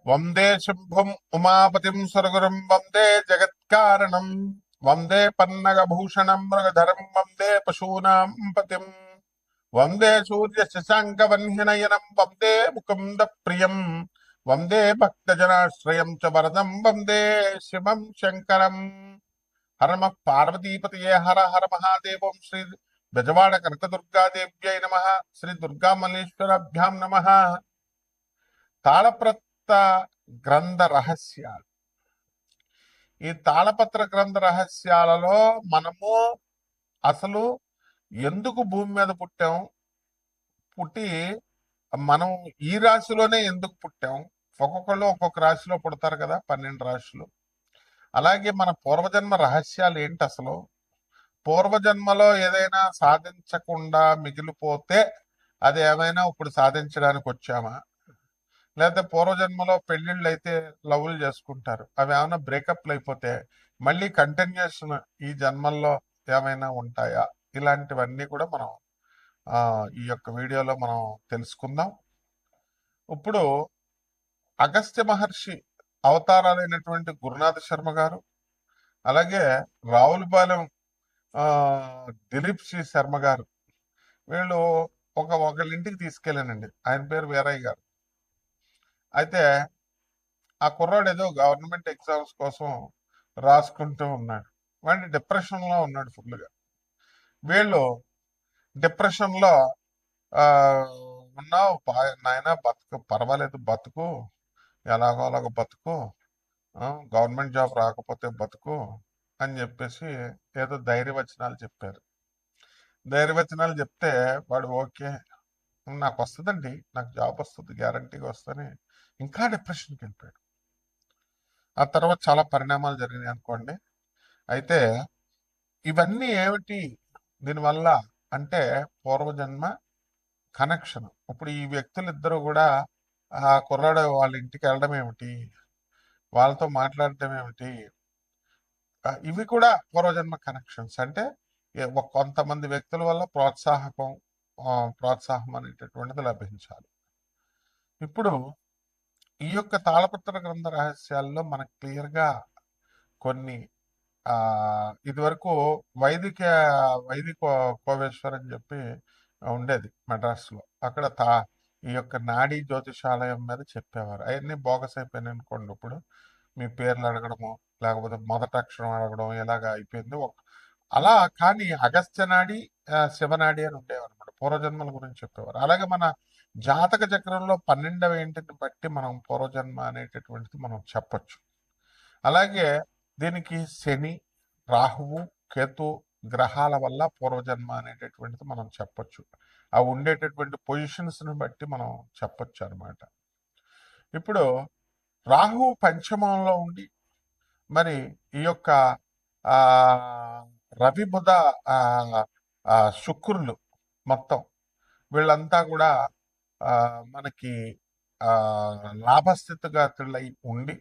వందే శంభుం ఉమాపతిం సురగురుం వందే జగత్కారణం వందే పన్నగభూషణం మృగధరం వందే పశూనాం పతిం వందే సూర్య శశాంకవన్యనయనం వందే ముకుంద ప్రియం వందే భక్తజనాశ్రయం చ వరదం వందే శివం శంకరం. హర నమః పార్వతీపతయే హర హర మహాదేవం. శ్రీ బెజవాడ కనకదుర్గాదేవ్యై నమ. శ్రీ దుర్గామల్లేశ్వరాభ్యాం నమ. తాళప్రత గ్రంథ రహస్యాలు. ఈ తాళపత్ర గ్రంథ రహస్యాలలో మనము అసలు ఎందుకు భూమి మీద పుట్టాం, పుట్టి మనం ఈ రాశిలోనే ఎందుకు పుట్టాం, ఒక్కొక్కళ్ళు ఒక్కొక్క రాశిలో పుడతారు కదా, 12 రాశులు. అలాగే మన పూర్వజన్మ రహస్యాలు ఏంటి, అసలు పూర్వజన్మలో ఏదైనా సాధించకుండా మిగిలిపోతే అది ఏమైనా ఇప్పుడు సాధించడానికి వచ్చామా, లేకపోతే పూర్వజన్మలో పెళ్లిళ్ళు అయితే లవ్లు చేసుకుంటారు, అవి ఏమైనా బ్రేకప్లు అయిపోతే మళ్ళీ కంటిన్యూషన్ ఈ జన్మల్లో ఏమైనా ఉంటాయా, ఇలాంటివన్నీ కూడా మనం ఈ యొక్క వీడియోలో మనం తెలుసుకుందాం. ఇప్పుడు అగస్త్య మహర్షి అవతారాలైనటువంటి గురునాథ శర్మ గారు, అలాగే రావులపాలెం దిలీప్ సి శర్మ గారు, వీళ్ళు ఒకళ్ళ ఇంటికి తీసుకెళ్ళానండి. ఆయన పేరు వీరయ్య గారు. అయితే ఆ కుర్రాడు ఏదో గవర్నమెంట్ ఎగ్జామ్స్ కోసం రాసుకుంటూ ఉన్నాడు. వాడి డిప్రెషన్లో ఉన్నాడు ఫుల్గా. వీళ్ళు డిప్రెషన్లో ఆ ఉన్నావు నాయన, బతుకు పర్వాలేదు, బతుకు ఎలాగో అలాగో బతుకు, గవర్నమెంట్ జాబ్ రాకపోతే బతుకు అని చెప్పేసి ఏదో ధైర్యవచనాలు చెప్పారు. ధైర్యవచనాలు చెప్తే వాడు ఓకే, నాకు వస్తుందండి, నాకు జాబ్ వస్తుంది, గ్యారంటీగా వస్తుంది, ఇంకా డిప్రెషన్కి వెళ్ళిపోయాడు. ఆ తర్వాత చాలా పరిణామాలు జరిగినాయి అనుకోండి. అయితే ఇవన్నీ ఏమిటి దీనివల్ల అంటే పూర్వజన్మ కనెక్షన్. ఇప్పుడు ఈ వ్యక్తులు ఇద్దరు కూడా ఆ కుర్రాడు వాళ్ళ ఇంటికి వెళ్ళడం ఏమిటి, వాళ్ళతో మాట్లాడటం ఏమిటి, ఇవి కూడా పూర్వజన్మ కనెక్షన్స్. అంటే కొంతమంది వ్యక్తుల వల్ల ప్రోత్సాహం అనేటటువంటిది లభించాలి. ఇప్పుడు ఈ యొక్క తాళపత్ర గ్రంథ రహస్యాల్లో మనకు క్లియర్గా కొన్ని ఇదివరకు వైదిక కోవేశ్వర్ అని చెప్పి ఉండేది మెడ్రాస్లో. అక్కడ ఈ యొక్క నాడీ జ్యోతిషాలయం మీద చెప్పేవారు. అవన్నీ బోగస్ అయిపోయినాయి అనుకోండి. ఇప్పుడు మీ పేర్లు అడగడము, లేకపోతే మొదటి అక్షరం అడగడం, ఇలాగా అయిపోయింది. అలా కానీ అగస్త్య నాడి, శివనాడి అని ఉండేవారు అనమాట. పూర్వజన్మల గురించి చెప్పేవారు. అలాగే మన జాతక చక్రంలో 12వ ఇంటిని బట్టి మనం పూర్వజన్మ అనేటటువంటిది మనం చెప్పొచ్చు. అలాగే దీనికి శని, రాహువు, కేతు గ్రహాల వల్ల పూర్వజన్మ అనేటటువంటిది మనం చెప్పొచ్చు. అవి ఉండేటటువంటి పొజిషన్స్ని బట్టి మనం చెప్పొచ్చు అనమాట. ఇప్పుడు రాహు పంచమంలో ఉండి మరి ఈ యొక్క రవి బుధ శుక్రులు మొత్తం వీళ్ళంతా కూడా మనకి లాభస్థితిగతులై ఉండి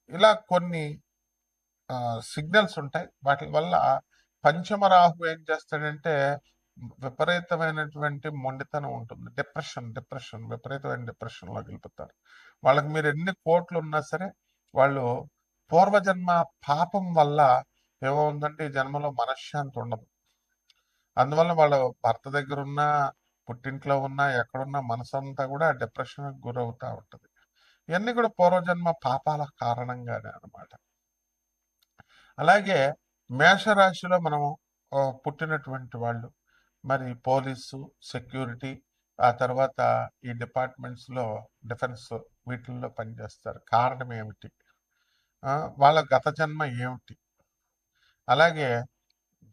ఇలా కొన్ని సిగ్నల్స్ ఉంటాయి. వాటి వల్ల పంచమ రాహు ఏం చేస్తాడంటే విపరీతమైనటువంటి మొండితనం ఉంటుంది. డిప్రెషన్ విపరీతమైన డిప్రెషన్లో వెళ్ళిపోతారు. వాళ్ళకి మీరు ఎన్ని కోట్లు ఉన్నా సరే వాళ్ళు పూర్వజన్మ పాపం వల్ల ఏమవుందంటే ఈ జన్మలో మనశ్శాంతి ఉండదు. అందువల్ల వాళ్ళు భర్త దగ్గర ఉన్నా, పుట్టింట్లో ఉన్నా, ఎక్కడున్నా మనసంతా కూడా డిప్రెషన్కి గురవుతూ ఉంటుంది. ఇవన్నీ కూడా పూర్వజన్మ పాపాల కారణంగానే అనమాట. అలాగే మేషరాశిలో మనం పుట్టినటువంటి వాళ్ళు మరి పోలీసు, సెక్యూరిటీ, ఆ తర్వాత ఈ డిపార్ట్మెంట్స్లో డిఫెన్స్ వీటిల్లో పనిచేస్తారు. కారణం ఏమిటి, వాళ్ళ గత జన్మ ఏమిటి. అలాగే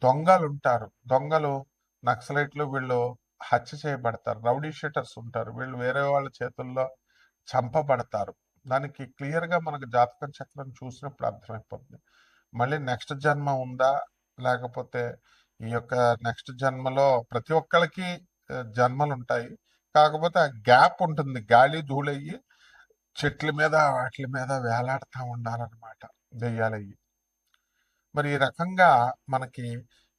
దొంగలు ఉంటారు. దొంగలు, నక్సలైట్లు వీళ్ళు హత్య చేయబడతారు. రౌడీ షీటర్స్ ఉంటారు, వీళ్ళు వేరే వాళ్ళ చేతుల్లో చంపబడతారు. దానికి క్లియర్గా మనకు జాతకం చక్రం చూసినప్పుడు అర్థమైపోతుంది. మళ్ళీ నెక్స్ట్ జన్మ ఉందా, లేకపోతే ఈ యొక్క నెక్స్ట్ జన్మలో ప్రతి ఒక్కరికి జన్మలు ఉంటాయి. కాకపోతే ఆ గ్యాప్ ఉంటుంది, గాలి ధూళయ్యి చెట్ల మీద వాటి మీద వేలాడుతూ ఉండాలన్నమాట దెయ్యాలయ్యి. మరి ఈ రకంగా మనకి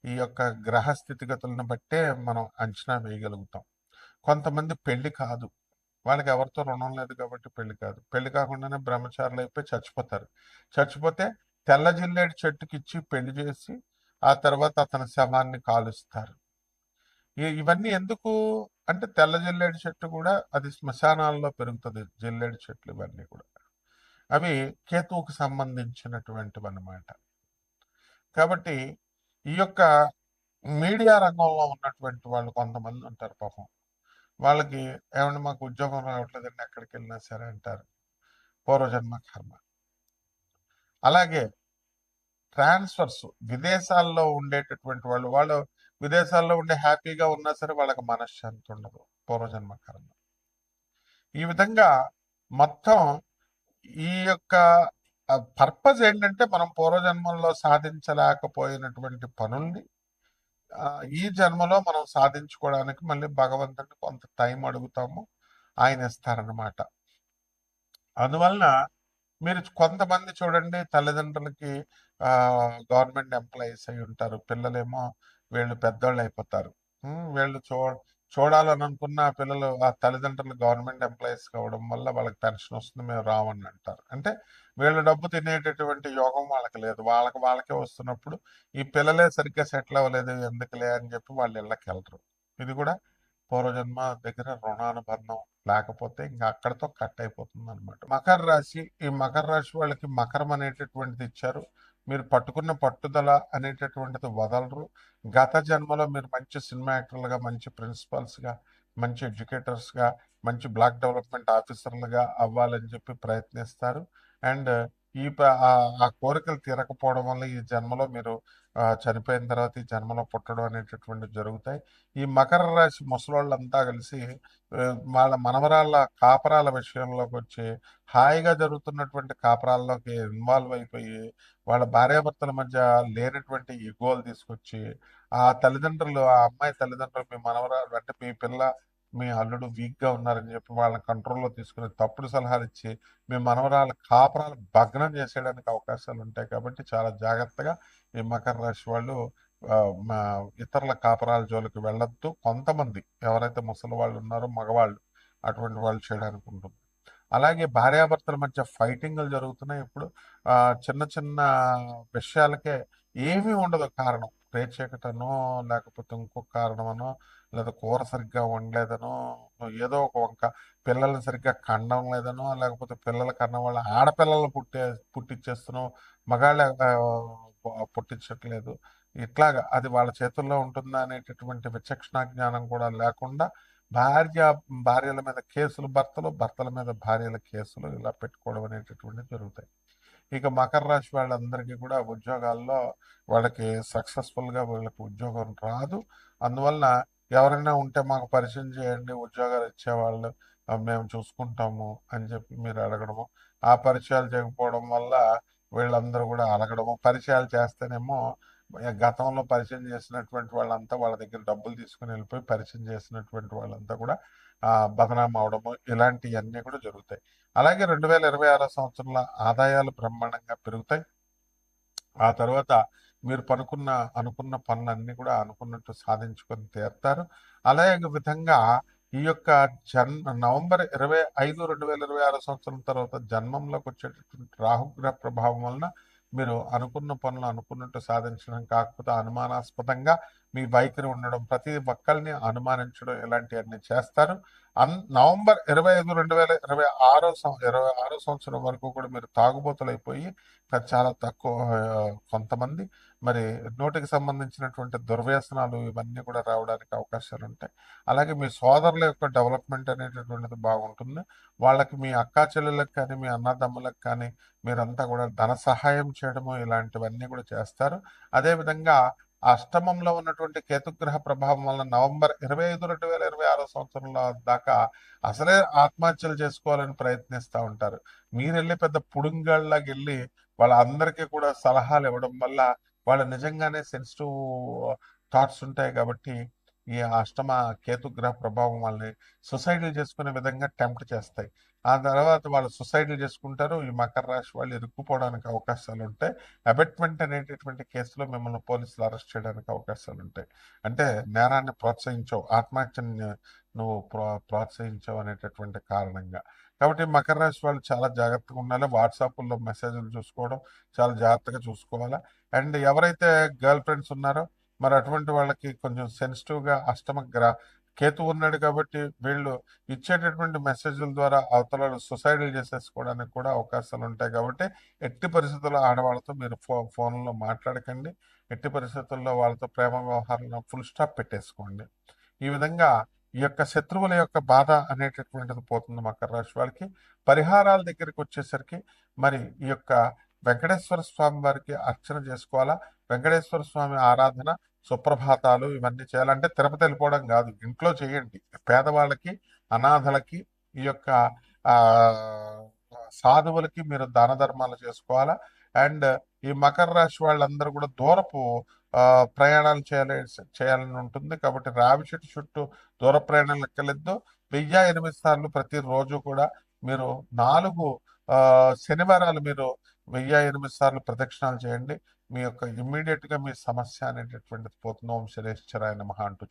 ఈ యొక్క గ్రహ స్థితిగతులను బట్టే మనం అంచనా వేయగలుగుతాం. కొంతమంది పెళ్లి కాదు, వాళ్ళకి ఎవరితో రుణం లేదు కాబట్టి పెళ్లి కాదు. పెళ్లి కాకుండానే బ్రహ్మచారులు అయిపోయి చచ్చిపోతారు. చచ్చిపోతే తెల్ల జిల్లేడు చెట్టుకిచ్చి పెళ్లి చేసి ఆ తర్వాత అతని శవాన్ని కాలుస్తారు. ఇవన్నీ ఎందుకు అంటే తెల్ల జిల్లేడు చెట్టు కూడా అది శ్మశానాల్లో పెరుగుతుంది. జిల్లేడు చెట్లు ఇవన్నీ కూడా అవి కేతువుకు సంబంధించినటువంటివి అన్నమాట. కాబట్టి ఈ యొక్క మీడియా రంగంలో ఉన్నటువంటి వాళ్ళు కొంతమంది ఉంటారు పాపం. వాళ్ళకి ఏమంటే మాకు ఉద్యోగం రావట్లేదండి, ఎక్కడికి వెళ్ళినా సరే అంటారు. పూర్వజన్మ కర్మ. అలాగే ట్రాన్స్ఫర్స్ విదేశాల్లో ఉండేటటువంటి వాళ్ళు విదేశాల్లో ఉండి హ్యాపీగా ఉన్నా సరే వాళ్ళకి మనశ్శాంతి ఉండదు. పూర్వజన్మ కర్మ. ఈ విధంగా మొత్తం ఈ యొక్క పర్పస్ ఏంటంటే మనం పూర్వజన్మల్లో సాధించలేకపోయినటువంటి పనుల్ని ఈ జన్మలో మనం సాధించుకోవడానికి మళ్ళీ భగవంతుడిని కొంత టైం అడుగుతాము, ఆయన ఇస్తారనమాట. అందువలన మీరు కొంతమంది చూడండి, తల్లిదండ్రులకి గవర్నమెంట్ ఎంప్లాయీస్ అయి ఉంటారు, పిల్లలేమో వీళ్ళు పెద్దోళ్ళు అయిపోతారు. వీళ్ళు చూడాలని అనుకున్న పిల్లలు ఆ తల్లిదండ్రులు గవర్నమెంట్ ఎంప్లాయీస్ కావడం వల్ల వాళ్ళకి పెన్షన్ వస్తుంది, మేము రావని అంటారు. అంటే వీళ్ళ డబ్బు తినేటటువంటి యోగం వాళ్ళకి లేదు. వాళ్ళకే వస్తున్నప్పుడు ఈ పిల్లలే సరిగ్గా సెటిల్ అవ్వలేదు ఎందుకులే అని చెప్పి వాళ్ళు ఇళ్ళకి వెళ్ళరు. ఇది కూడా పూర్వజన్మ దగ్గర రుణానుబంధం లేకపోతే ఇంకా అక్కడతో కట్ అయిపోతుంది అనమాట. మకర రాశి, ఈ మకర రాశి వాళ్ళకి మకరం అనేటటువంటిది ఇచ్చారు. మీరు పట్టుకున్న పట్టుదల అనేటటువంటిది వదలరు. గత జన్మలో మీరు మంచి సినిమా యాక్టర్లుగా, మంచి ప్రిన్సిపల్స్గా, మంచి ఎడ్యుకేటర్స్గా, మంచి బ్లాక్ డెవలప్మెంట్ ఆఫీసర్లుగా అవ్వాలని చెప్పి ప్రయత్నిస్తారు. అండ్ ఆ కోరికలు తీరకపోవడం వల్ల ఈ జన్మలో మీరు చనిపోయిన తర్వాత ఈ జన్మలో పుట్టడం అనేటటువంటివి జరుగుతాయి. ఈ మకర రాశి ముసలోళ్ళంతా కలిసి వాళ్ళ మనవరాళ్ళ కాపరాల విషయంలోకి వచ్చి హాయిగా జరుగుతున్నటువంటి కాపరాల్లోకి ఇన్వాల్వ్ అయిపోయి వాళ్ళ భార్యాభర్తల మధ్య లేనటువంటి ఈగోలు తీసుకొచ్చి ఆ తల్లిదండ్రులు, ఆ అమ్మాయి తల్లిదండ్రులు మీ మనవరాలు అంటే మీ పిల్ల, మీ అల్లుడు వీక్ గా ఉన్నారని చెప్పి వాళ్ళని కంట్రోల్లో తీసుకుని తప్పుడు సలహాలు ఇచ్చి మీ మనవరాల కాపరాలు భగ్నం చేసేయడానికి అవకాశాలు ఉంటాయి. కాబట్టి చాలా జాగ్రత్తగా ఈ మకర రాశి వాళ్ళు ఇతరుల కాపరాల జోలికి వెళ్ళొద్దు. కొంతమంది ఎవరైతే ముసలి వాళ్ళు ఉన్నారో మగవాళ్ళు అటువంటి వాళ్ళు చేయడానికి ఉంటుంది. అలాగే భార్యాభర్తల మధ్య ఫైటింగ్లు జరుగుతున్నాయి ఇప్పుడు. చిన్న చిన్న విషయాలకే ఏమీ ఉండదు కారణం. రేచీకటనో లేకపోతే ఇంకొక కారణమనో లేదా కూర సరిగ్గా వండలేదనో ఏదో ఒక వంక, పిల్లల్ని సరిగ్గా కండం లేదనో లేకపోతే పిల్లల కన్న వాళ్ళ ఆడపిల్లలు పుట్టించేస్తున్నాం, మగాళ్ళ పుట్టించట్లేదు. ఇట్లాగా అది వాళ్ళ చేతుల్లో ఉంటుందా అనేటటువంటి విచక్షణ జ్ఞానం కూడా లేకుండా భార్యల మీద కేసులు భర్తలు, భర్తల మీద భార్యల కేసులు ఇలా పెట్టుకోవడం అనేటటువంటివి జరుగుతాయి. ఇక మకర రాశి వాళ్ళందరికీ కూడా ఉద్యోగాల్లో వాళ్ళకి సక్సెస్ఫుల్గా వీళ్ళకి ఉద్యోగం రాదు. అందువలన ఎవరైనా ఉంటే మాకు పరిచయం చేయండి, ఉద్యోగాలు ఇచ్చేవాళ్ళు మేము చూసుకుంటాము అని చెప్పి మీరు అడగడము, ఆ పరిచయాలు చేయకపోవడం వల్ల వీళ్ళందరూ కూడా అడగడము, పరిచయాలు చేస్తేనేమో గతంలో పరిచయం చేసినటువంటి వాళ్ళంతా వాళ్ళ దగ్గర డబ్బులు తీసుకుని వెళ్ళిపోయి పరిచయం చేసినటువంటి వాళ్ళంతా కూడా బదనాం అవడము, ఇలాంటివన్నీ కూడా జరుగుతాయి. అలాగే 2026 సంవత్సరంలో ఆదాయాలు బ్రహ్మాండంగా పెరుగుతాయి. ఆ తర్వాత మీరు అనుకున్న పనులన్నీ కూడా అనుకున్నట్టు సాధించుకొని తీరుతారు. అలాగే విధంగా ఈ యొక్క నవంబర్ 25, 2026 సంవత్సరం తర్వాత జన్మంలోకి వచ్చేటటువంటి రాహుగ్రహ ప్రభావం వలన మీరు అనుకున్న పనులు అనుకున్నట్టు సాధించడం కాకపోతే అనుమానాస్పదంగా మీ వైఖరి ఉండడం, ప్రతి ఒక్కరిని అనుమానించడం ఇలాంటివన్నీ చేస్తారు. నవంబర్ 25, 2026 సంవత్సరం వరకు కూడా మీరు తాగుబోతులు అయిపోయి చాలా తక్కువ కొంతమంది మరి నోటికి సంబంధించినటువంటి దుర్వ్యసనాలు ఇవన్నీ కూడా రావడానికి అవకాశాలు ఉంటాయి. అలాగే మీ సోదరుల యొక్క డెవలప్మెంట్ అనేటటువంటిది బాగుంటుంది. వాళ్ళకి మీ అక్కా చెల్లెలకు కానీ మీ అన్నదమ్ములకు కానీ మీరంతా కూడా ధన సహాయం చేయడము ఇలాంటివన్నీ కూడా చేస్తారు. అదేవిధంగా అష్టమంలో ఉన్నటువంటి కేతుగ్రహ ప్రభావం వల్ల నవంబర్ 25, 2026 సంవత్సరంలో దాకా అసలే ఆత్మహత్యలు చేసుకోవాలని ప్రయత్నిస్తూ ఉంటారు. మీరెళ్ళి పెద్ద పుడుంగాళ్ళకి వెళ్ళి వాళ్ళందరికీ కూడా సలహాలు ఇవ్వడం వల్ల వాళ్ళు నిజంగానే సెన్సిటివ్ థాట్స్ ఉంటాయి కాబట్టి ఈ అష్టమ కేతుగ్రహ ప్రభావం వాళ్ళని సొసైటీలు చేసుకునే విధంగా టెంప్ట్ చేస్తాయి. ఆ తర్వాత వాళ్ళు సొసైటీలు చేసుకుంటారు. ఈ మకర రాశి వాళ్ళు ఇరుక్కుపోవడానికి అవకాశాలు ఉంటాయి. అబెట్మెంట్ అనేటటువంటి కేసులో మిమ్మల్ని పోలీసులు అరెస్ట్ చేయడానికి అవకాశాలు ఉంటాయి. అంటే నేరాన్ని ప్రోత్సహించవు, ఆత్మహత్యని నువ్వు ప్రోత్సహించావు అనేటటువంటి కారణంగా. కాబట్టి మకర రాశి వాళ్ళు చాలా జాగ్రత్తగా ఉండాలి. వాట్సాప్లో మెసేజ్లు చూసుకోవడం చాలా జాగ్రత్తగా చూసుకోవాలా. అండ్ ఎవరైతే గర్ల్ ఫ్రెండ్స్ ఉన్నారో మరి అటువంటి వాళ్ళకి కొంచెం సెన్సిటివ్గా కేతు ఉన్నాడు కాబట్టి వీళ్ళు ఇచ్చేటటువంటి మెసేజ్ల ద్వారా అవతల సొసైడల్ చేసేసుకోవడానికి కూడా అవకాశాలు ఉంటాయి. కాబట్టి ఎట్టి పరిస్థితుల్లో ఆడవాళ్ళతో మీరు ఫోన్లో మాట్లాడకండి. ఎట్టి పరిస్థితుల్లో వాళ్ళతో ప్రేమ వ్యవహారంలో ఫుల్ స్టాప్ పెట్టేసుకోండి. ఈ విధంగా ఈ యొక్క శత్రువుల యొక్క బాధ అనేటటువంటిది పోతుంది మకర రాశి వాళ్ళకి. పరిహారాల దగ్గరికి వచ్చేసరికి మరి ఈ యొక్క వెంకటేశ్వర స్వామి వారికి అర్చన చేసుకోవాలా. వెంకటేశ్వర స్వామి ఆరాధన, సుప్రభాతాలు ఇవన్నీ చేయాలంటే తిరుపతి వెళ్ళిపోవడం కాదు, ఇంట్లో చేయండి. పేదవాళ్ళకి, అనాథలకి, ఈ యొక్క ఆ సాధువులకి మీరు దాన ధర్మాలు చేసుకోవాలా. అండ్ ఈ మకర రాశి వాళ్ళందరూ కూడా దూరపు ప్రయాణాలు చేయాలని ఉంటుంది. కాబట్టి రావి చెట్టు చుట్టూ దూర ప్రయాణం లెక్కలేదు. 1008 సార్లు ప్రతిరోజు కూడా మీరు 4 శనివారాలు మీరు 1008 సార్లు ప్రదక్షిణాలు చేయండి. మీ యొక్క ఇమ్మీడియట్ గా మీ సమస్య అనేటటువంటిది పోతుంది. ఓం శనేశ్వరాయ నమః అంటూ